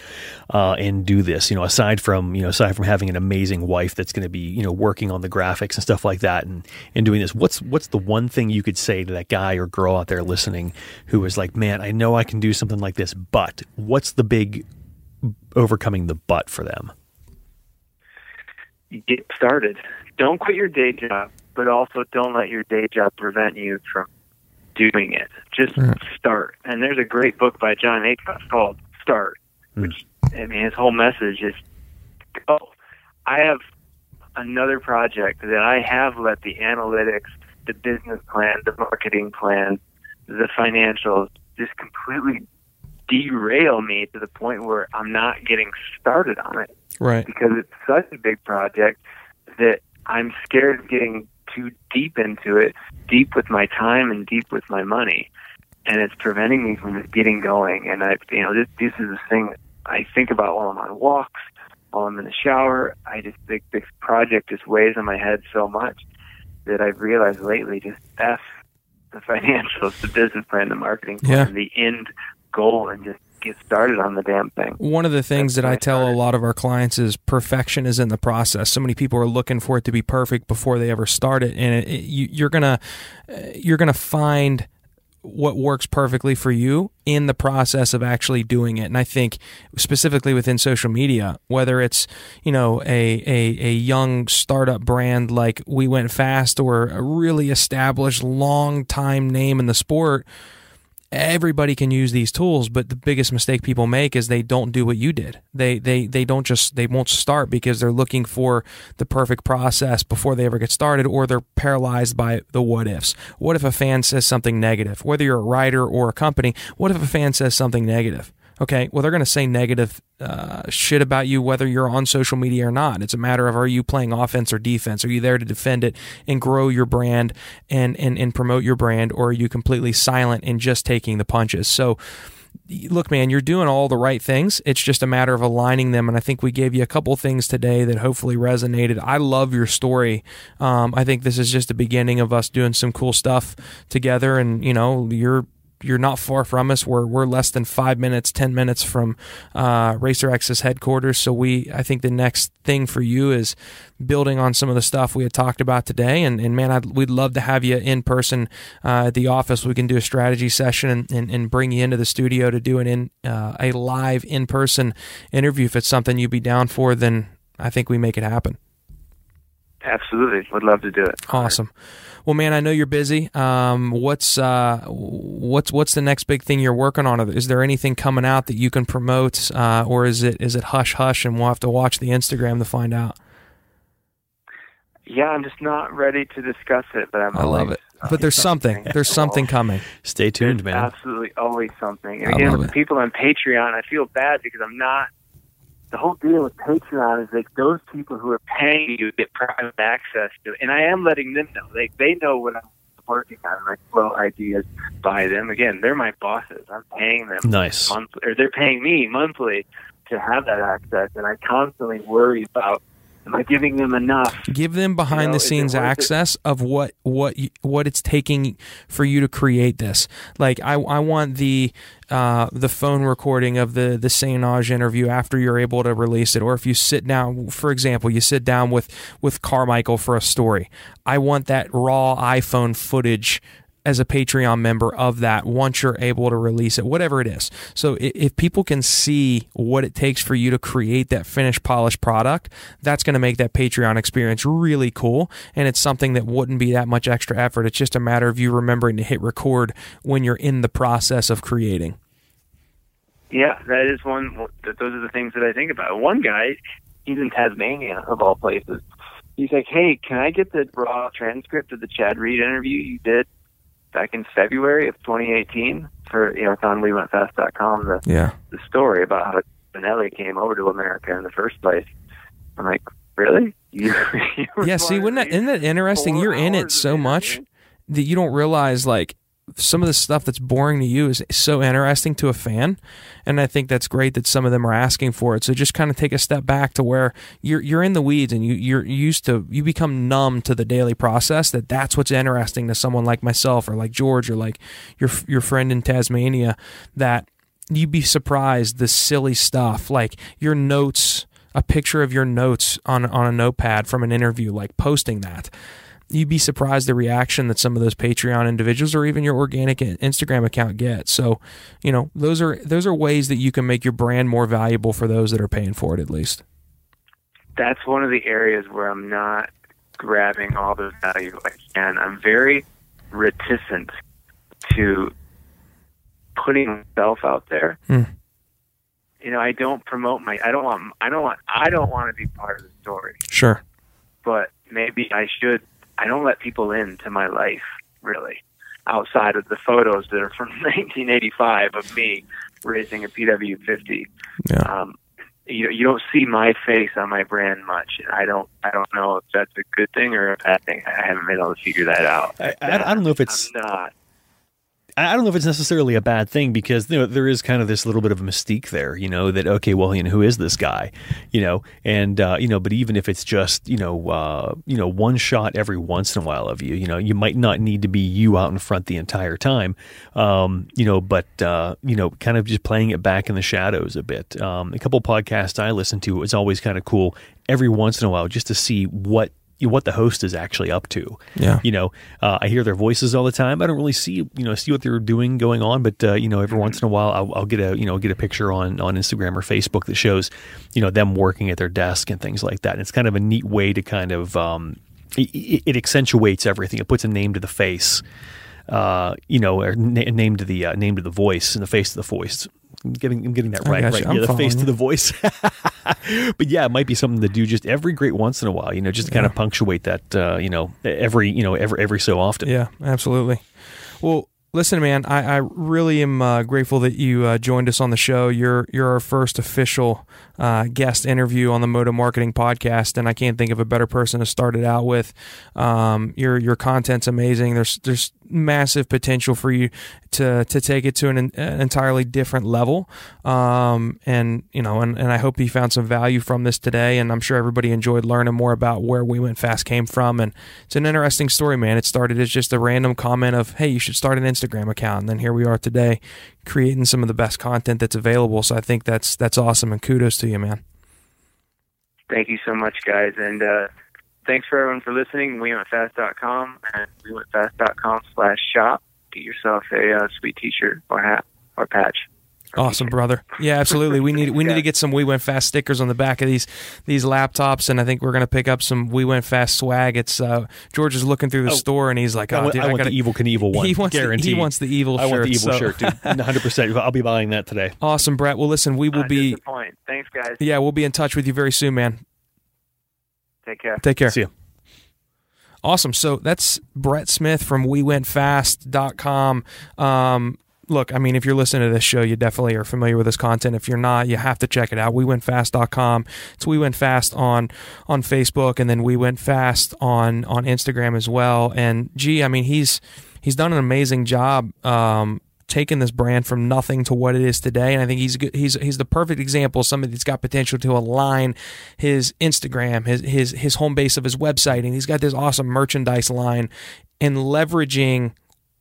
and do this. Aside from having an amazing wife that's going to be working on the graphics and stuff like that, and doing this. What's the one thing you could say to that guy or girl out there listening who is like, man, I know I can do something like this, but what's the big overcoming the but for them? Get started. Don't quit your day job, but also don't let your day job prevent you from doing it. Just start. And there's a great book by John Acuff called Start, which, his whole message is go. I have another project that I have let the analytics, the business plan, the marketing plan, the financials just completely derail me to the point where I'm not getting started on it. Right. Because it's such a big project that I'm scared of getting too deep into it, deep with my time and deep with my money, and it's preventing me from just getting going. And this is the thing that I think about while I'm on walks, while I'm in the shower. I just think this project just weighs on my head so much that I've realized lately, just F the financials, the business plan, the marketing plan, the end goal, and just get started on the damn thing. One of the things that I tell a lot of our clients is perfection is in the process. So many people are looking for it to be perfect before they ever start it, and you're gonna find what works perfectly for you in the process of actually doing it. And I think specifically within social media, whether it's a young startup brand like We Went Fast, or a really established long time name in the sport, everybody can use these tools, but the biggest mistake people make is they don't do what you did. They won't start because they're looking for the perfect process before they ever get started, or they're paralyzed by the what ifs. What if a fan says something negative? Whether you're a writer or a company, what if a fan says something negative? Okay, well, they're going to say negative shit about you whether you're on social media or not. It's a matter of, are you playing offense or defense? Are you there to defend it and grow your brand and promote your brand, or are you completely silent and just taking the punches? So look, man, you're doing all the right things. It's just a matter of aligning them. And I think we gave you a couple things today that hopefully resonated. I love your story. I think this is just the beginning of us doing some cool stuff together. And, you're not far from us. We're less than 5 minutes, 10 minutes from RacerX's headquarters. So I think the next thing for you is building on some of the stuff we had talked about today. And man, we'd love to have you in person at the office. We can do a strategy session and bring you into the studio to do a live in-person interview. If it's something you'd be down for, then I think we make it happen. Absolutely. Would love to do it. Awesome. Well, man, I know you're busy. What's the next big thing you're working on? Is there anything coming out that you can promote, or is it hush hush and we'll have to watch the Instagram to find out? Yeah, I'm just not ready to discuss it, but I love it. But there's something. There's something coming. Stay tuned, There's man. Absolutely always something. And again, with people on Patreon, I feel bad because I'm not. The whole deal with Patreon is like those people who are paying you get private access to it. And I am letting them know. They know what I'm working on. I flow ideas by them. Again, they're my bosses. I'm paying them monthly, or they're paying me monthly to have that access. And I constantly worry about, am I giving them enough? Give them behind the scenes access of what it's taking for you to create this. Like I want the phone recording of the Sainage interview after you're able to release it, or if you sit down, for example, you sit down with Carmichael for a story. I want that raw iPhone footage as a Patreon member of that once you're able to release it, whatever it is. So if people can see what it takes for you to create that finished, polished product, that's going to make that Patreon experience really cool. And it's something that wouldn't be that much extra effort. It's just a matter of you remembering to hit record when you're in the process of creating. Yeah, that is one. Those are the things that I think about. One guy, he's in Tasmania, of all places. He's like, hey, can I get the raw transcript of the Chad Reed interview you did back in February of 2018 for, it's on WeWentFast.com, the story about how Benelli came over to America in the first place. I'm like, really? Yeah, see, isn't that interesting? You're in it so much that you don't realize, like, some of the stuff that's boring to you is so interesting to a fan, and I think that's great that some of them are asking for it. So just kind of take a step back to where you're in the weeds and you become numb to the daily process. That's what's interesting to someone like myself or like George or like your friend in Tasmania. That you'd be surprised the silly stuff, like your notes, a picture of your notes on a notepad from an interview, like posting that. You'd be surprised the reaction that some of those Patreon individuals or even your organic Instagram account get. So, those are ways that you can make your brand more valuable for those that are paying for it, at least. That's one of the areas where I'm not grabbing all the value I can. I'm very reticent to putting myself out there. I don't promote I don't want to be part of the story. Sure. But maybe I should. I don't let people into my life, really, outside of the photos that are from 1985 of me racing a PW50. Yeah. You don't see my face on my brand much. I don't know if that's a good thing or a bad thing. I haven't been able to figure that out. I don't know if it's not. I don't know if it's necessarily a bad thing because there is kind of this little bit of a mystique there, that okay, well, who is this guy, and but even if it's just one shot every once in a while of you, you might not need to be you out in front the entire time, but kind of just playing it back in the shadows a bit. A couple podcasts I listen to, it's always kind of cool every once in a while just to see what the host is actually up to. Yeah. I hear their voices all the time. I don't really see what they're doing going on, but every once in a while I'll get a picture on Instagram or Facebook that shows, them working at their desk and things like that. And it's kind of a neat way to kind of, it accentuates everything. It puts a name to the face, or name to the voice and the face to the voice. I'm getting that right. Yeah, the face to the voice. But yeah, it might be something to do just every great once in a while, just to kind of punctuate that, every so often. Yeah, absolutely. Well, listen, man, I really am grateful that you joined us on the show. You're our first official guest interview on the Moto Marketing Podcast, and I can't think of a better person to start it out with. Your content's amazing. There's massive potential for you to take it to an entirely different level. And I hope you found some value from this today, and I'm sure everybody enjoyed learning more about where We Went Fast came from. And it's an interesting story, man. It started as just a random comment of, hey, you should start an Instagram account, and then here we are today creating some of the best content that's available. So I think that's awesome, and kudos to you, man. Thank you so much, guys, and thanks for everyone for listening. WeWentFast.com and WeWentFast.com/shop. Get yourself a sweet T-shirt or hat or patch. Awesome, brother. Yeah, absolutely. We need to get some We Went Fast stickers on the back of these laptops, and I think we're going to pick up some We Went Fast swag. It's George is looking through the store, and he's like, "Oh, dude, I want the Evil Knievel one. He wants the evil shirt. I want the evil shirt, dude. 100%. I'll be buying that today. Awesome, Brett. Well, listen, we will be. Thanks, guys. Yeah, we'll be in touch with you very soon, man. Take care. Take care. See you. Awesome. So that's Brett Smith from WeWentFast.com. Look, I mean, if you're listening to this show, you definitely are familiar with this content. If you're not, you have to check it out. WeWentFast.com. It's We Went Fast on Facebook, and then We Went Fast on Instagram as well. And I mean, he's done an amazing job taking this brand from nothing to what it is today. And I think he's the perfect example of somebody that's got potential to align his Instagram, his home base of his website, and he's got this awesome merchandise line, and leveraging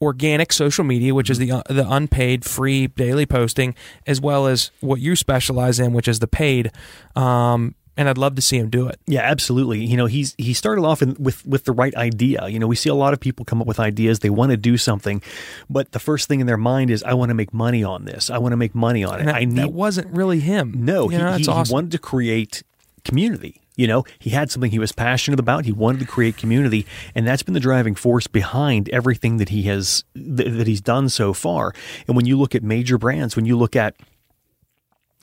organic social media, which is the unpaid free daily posting, as well as what you specialize in, which is the paid. And I'd love to see him do it. Yeah, absolutely. He started off with the right idea. We see a lot of people come up with ideas. They want to do something, but the first thing in their mind is, I want to make money on this. I want to make money on it. That wasn't really him. No, that's awesome. He wanted to create community. He had something he was passionate about. He wanted to create community, and that's been the driving force behind everything that he's done so far. And when you look at major brands, when you look at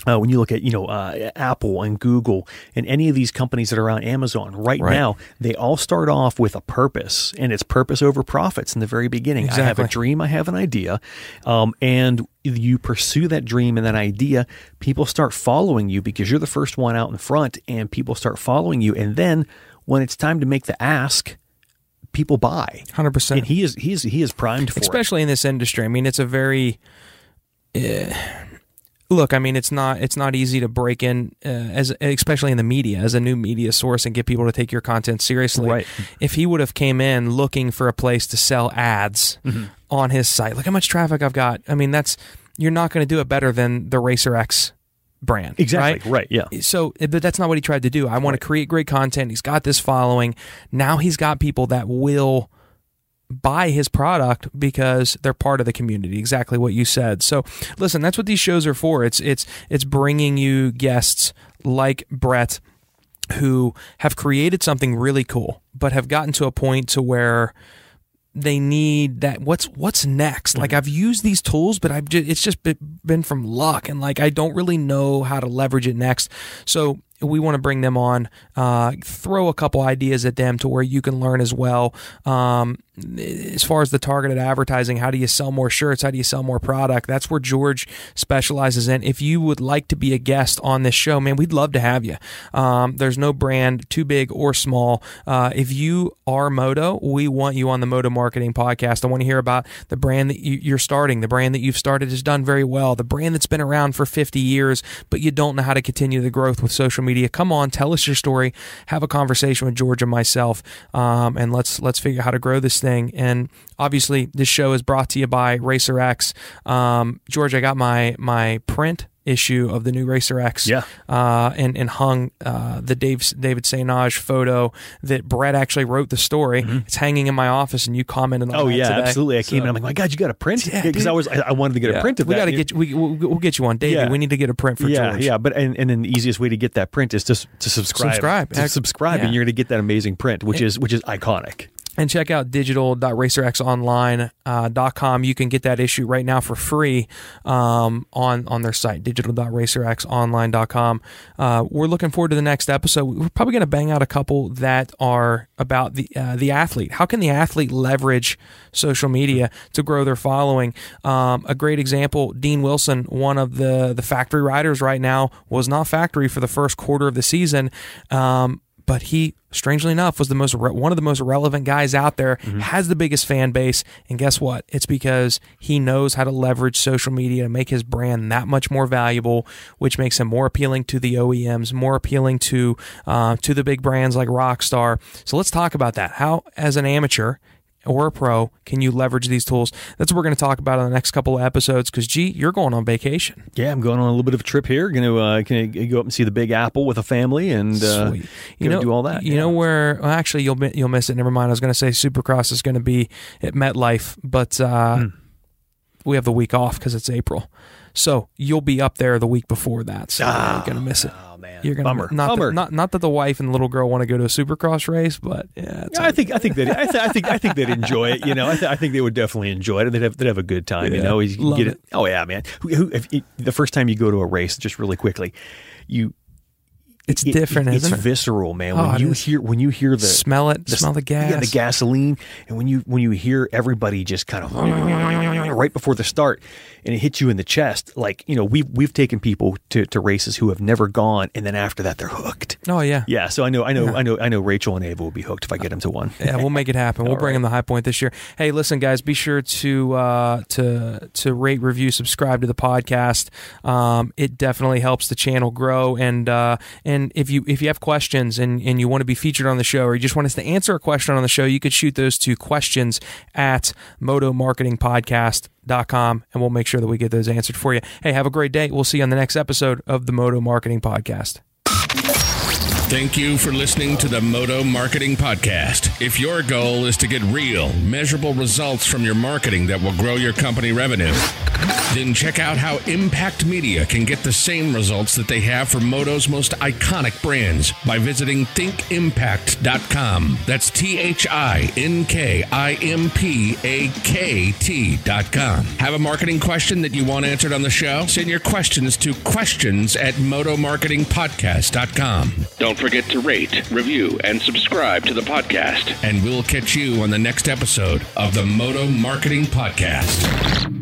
Apple and Google and any of these companies that are on Amazon right now, they all start off with a purpose, and it's purpose over profits in the very beginning. Exactly. I have a dream, I have an idea, and you pursue that dream and that idea. People start following you because you're the first one out in front, and people start following you. And then when it's time to make the ask, people buy 100%. And he is primed for especially in this industry. I mean, it's a very look, I mean, it's not easy to break in, especially in the media, as a new media source, and get people to take your content seriously. Right. If he would have came in looking for a place to sell ads on his site, look how much traffic I've got. I mean, you're not going to do it better than the RacerX brand. Exactly. Right. Yeah. So, but that's not what he tried to do. I want to create great content. He's got this following. Now he's got people that will buy his product because they're part of the community. Exactly what you said. So listen, that's what these shows are for. It's bringing you guests like Brett, who have created something really cool, but have gotten to a point to where they need that. What's next? Like, I've used these tools, but it's just been from luck, and like, I don't really know how to leverage it next. So we want to bring them on, throw a couple ideas at them to where you can learn as well. As far as the targeted advertising, how do you sell more shirts? How do you sell more product? That's where George specializes in. If you would like to be a guest on this show, man, we'd love to have you. There's no brand too big or small. If you are Moto, we want you on the Moto Marketing Podcast. I want to hear about the brand that you're starting. The brand that you've started has done very well. The brand that's been around for 50 years, but you don't know how to continue the growth with social media. Come on, tell us your story. Have a conversation with George and myself, and let's figure out how to grow this thing. And obviously, this show is brought to you by RacerX. George, I got my print issue of the new RacerX, and hung the David Sainage photo that Brett actually wrote the story. It's hanging in my office, and you commented on that today. Absolutely. I came in, I'm like, my God, you got a print? Because I wanted to get a print of that. We'll get you one, Davey. We need to get a print for George. Yeah, but and then the easiest way to get that print is to subscribe. Subscribe, and you're going to get that amazing print, which is iconic. And check out digital.racerxonline.com. You can get that issue right now for free on their site, digital.racerxonline.com. We're looking forward to the next episode. We're probably going to bang out a couple that are about the athlete. How can the athlete leverage social media to grow their following? A great example, Dean Wilson, one of the factory riders right now, was not factory for the first quarter of the season. but he, strangely enough, was one of the most relevant guys out there, has the biggest fan base, and guess what? It's because he knows how to leverage social media to make his brand that much more valuable, which makes him more appealing to the OEMs, more appealing to the big brands like Rockstar. So let's talk about that. How, as an amateur or a pro, can you leverage these tools? That's what we're going to talk about in the next couple of episodes, because, G, you're going on vacation. Yeah, I'm going on a little bit of a trip here. Going to go up and see the Big Apple with a family and Sweet. do all that. You know where, well, actually, you'll miss it. Never mind. I was going to say Supercross is going to be at MetLife, but we have the week off because it's April. So you'll be up there the week before that, so you're going to miss it. Oh, man. You're gonna Bummer. Not that the wife and the little girl want to go to a Supercross race, but yeah, I think they'd enjoy it. I think they would definitely enjoy it. They'd have a good time. Yeah, Love it. Oh yeah, man. The first time you go to a race, just really quickly, it's different, isn't it? It's visceral, man. When you hear the smell the gas, the gasoline, and when you hear everybody just kind of right before the start, and it hits you in the chest. Like, we've taken people to races who have never gone, and then after that they're hooked. Oh yeah, yeah. So I know Rachel and Ava will be hooked if I get them to one. Yeah, we'll make it happen. We'll bring them the High Point this year. Hey, listen, guys, be sure to rate, review, subscribe to the podcast. It definitely helps the channel grow, and if you have questions and you want to be featured on the show, or you just want us to answer a question on the show, you could shoot those to questions@motomarketingpodcast.com, and we'll make sure that we get those answered for you. Hey, have a great day. We'll see you on the next episode of the Moto Marketing Podcast. Thank you for listening to the Moto Marketing Podcast. If your goal is to get real, measurable results from your marketing that will grow your company revenue, then check out how Impact Media can get the same results that they have for Moto's most iconic brands by visiting thinkimpact.com. That's THINKIMPAKT.com. Have a marketing question that you want answered on the show? Send your questions to questions@motomarketingpodcast.com. Don't forget to rate, review, and subscribe to the podcast. And we'll catch you on the next episode of the Moto Marketing Podcast.